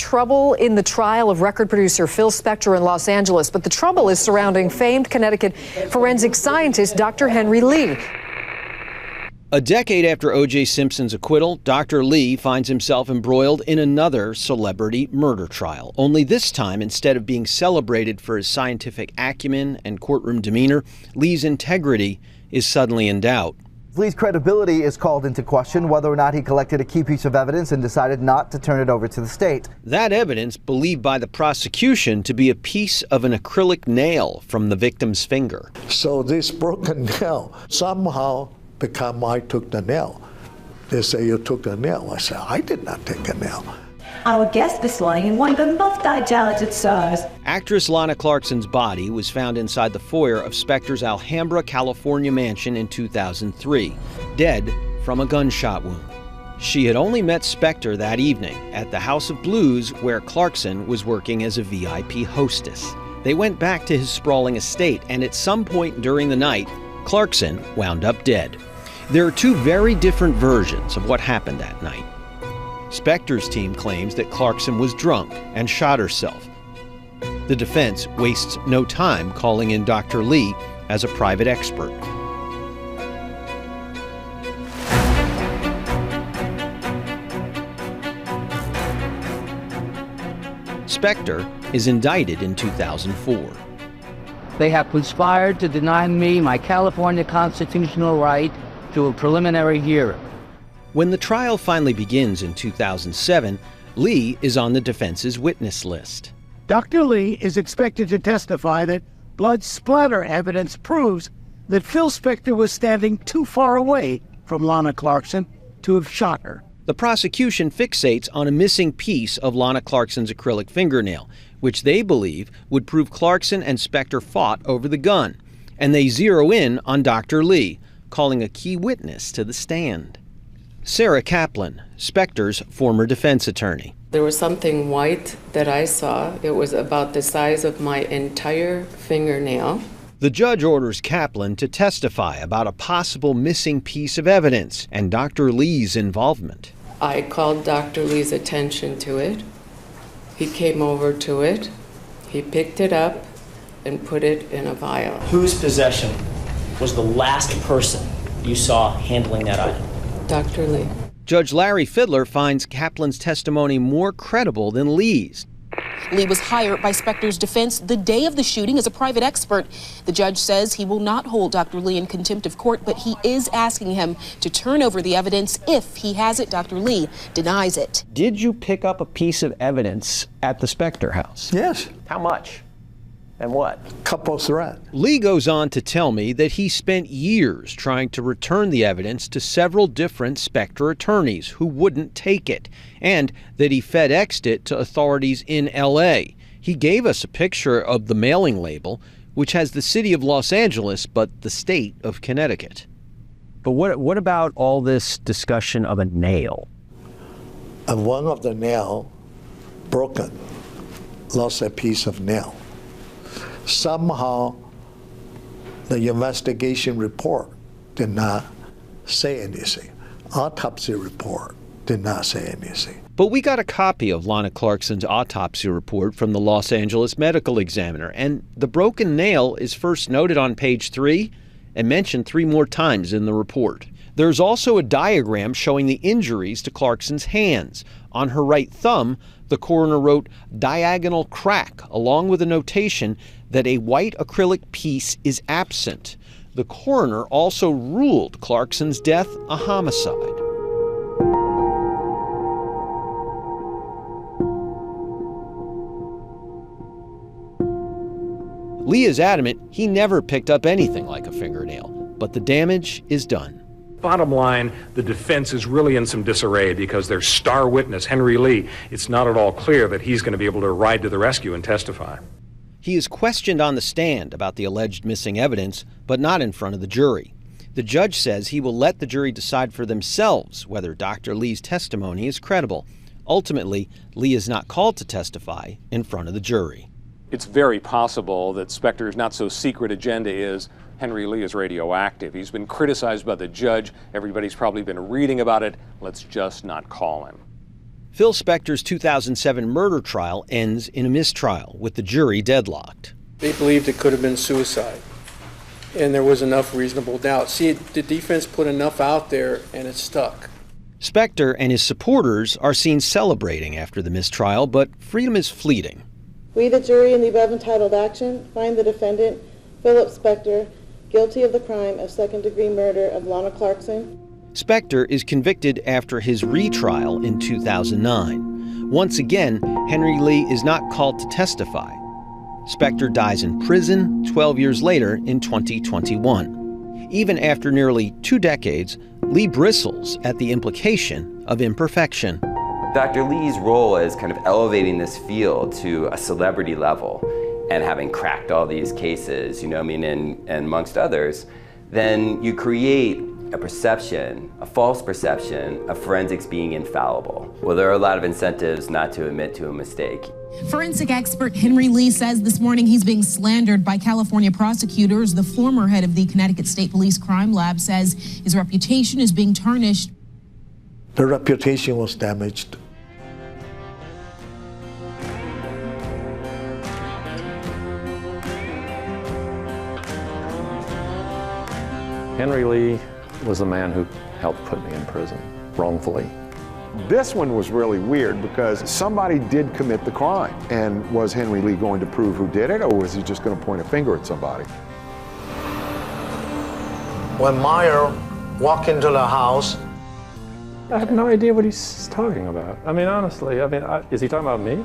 trouble in the trial of record producer Phil Spector in Los Angeles, but the trouble is surrounding famed Connecticut forensic scientist Dr. Henry Lee. A decade after O.J. Simpson's acquittal, Dr. Lee finds himself embroiled in another celebrity murder trial. Only this time, instead of being celebrated for his scientific acumen and courtroom demeanor, Lee's integrity is suddenly in doubt. Lee's credibility is called into question, whether or not he collected a key piece of evidence and decided not to turn it over to the state. That evidence, believed by the prosecution to be a piece of an acrylic nail from the victim's finger. So this broken nail somehow become I took the nail. They say you took the nail. I said I did not take a nail. Our guest this morning in one of the most talented stars. Actress Lana Clarkson's body was found inside the foyer of Spector's Alhambra, California mansion in 2003, dead from a gunshot wound. She had only met Spector that evening at the House of Blues, where Clarkson was working as a VIP hostess. They went back to his sprawling estate, and at some point during the night, Clarkson wound up dead. There are two very different versions of what happened that night. Spector's team claims that Clarkson was drunk and shot herself. The defense wastes no time calling in Dr. Lee as a private expert. Spector is indicted in 2004. They have conspired to deny me my California constitutional right to a preliminary hearing. When the trial finally begins in 2007, Lee is on the defense's witness list. Dr. Lee is expected to testify that blood splatter evidence proves that Phil Spector was standing too far away from Lana Clarkson to have shot her. The prosecution fixates on a missing piece of Lana Clarkson's acrylic fingernail, which they believe would prove Clarkson and Spector fought over the gun. And they zero in on Dr. Lee, calling a key witness to the stand. Sarah Kaplan, Spector's former defense attorney. There was something white that I saw. It was about the size of my entire fingernail. The judge orders Kaplan to testify about a possible missing piece of evidence and Dr. Lee's involvement. I called Dr. Lee's attention to it. He came over to it. He picked it up and put it in a vial. Whose possession was the last person you saw handling that item? Dr. Lee. Judge Larry Fidler finds Kaplan's testimony more credible than Lee's. Lee was hired by Spector's defense the day of the shooting as a private expert. The judge says he will not hold Dr. Lee in contempt of court, but he is asking him to turn over the evidence if he has it. Dr. Lee denies it. Did you pick up a piece of evidence at the Spector house? Yes. How much? And what? Couple thread. Lee goes on to tell me that he spent years trying to return the evidence to several different Spector attorneys who wouldn't take it, and that he FedExed it to authorities in L.A. He gave us a picture of the mailing label, which has the city of Los Angeles but the state of Connecticut. But what about all this discussion of a nail? And one of the nail broken, lost a piece of nail. Somehow, the investigation report did not say anything. Autopsy report did not say anything. But we got a copy of Lana Clarkson's autopsy report from the Los Angeles Medical Examiner, and the broken nail is first noted on page 3 and mentioned 3 more times in the report. There's also a diagram showing the injuries to Clarkson's hands. On her right thumb, the coroner wrote diagonal crack, along with a notation that a white acrylic piece is absent. The coroner also ruled Clarkson's death a homicide. Lee is adamant he never picked up anything like a fingernail, but the damage is done. Bottom line, the defense is really in some disarray because their star witness, Henry Lee, it's not at all clear that he's going to be able to ride to the rescue and testify. He is questioned on the stand about the alleged missing evidence, but not in front of the jury. The judge says he will let the jury decide for themselves whether Dr. Lee's testimony is credible. Ultimately, Lee is not called to testify in front of the jury. It's very possible that Spector's not-so-secret agenda is Henry Lee is radioactive. He's been criticized by the judge. Everybody's probably been reading about it. Let's just not call him. Phil Spector's 2007 murder trial ends in a mistrial, with the jury deadlocked. They believed it could have been suicide, and there was enough reasonable doubt. See, the defense put enough out there, and it stuck. Spector and his supporters are seen celebrating after the mistrial, but freedom is fleeting. We, the jury, in the above entitled action, find the defendant, Philip Spector, guilty of the crime of second-degree murder of Lana Clarkson. Spector is convicted after his retrial in 2009. Once again, Henry Lee is not called to testify. Spector dies in prison 12 years later in 2021. Even after nearly 2 decades, Lee bristles at the implication of imperfection. Dr. Lee's role is kind of elevating this field to a celebrity level, and having cracked all these cases, and amongst others, then you create a perception, a false perception of forensics being infallible. Well, there are a lot of incentives not to admit to a mistake. Forensic expert Henry Lee says this morning he's being slandered by California prosecutors. The former head of the Connecticut State Police Crime Lab says his reputation is being tarnished. The reputation was damaged. Henry Lee was the man who helped put me in prison, wrongfully. This one was really weird because somebody did commit the crime. And was Henry Lee going to prove who did it, or was he just going to point a finger at somebody? When Meyer walked into the house, I have no idea what he's talking about. I mean, honestly, is he talking about me?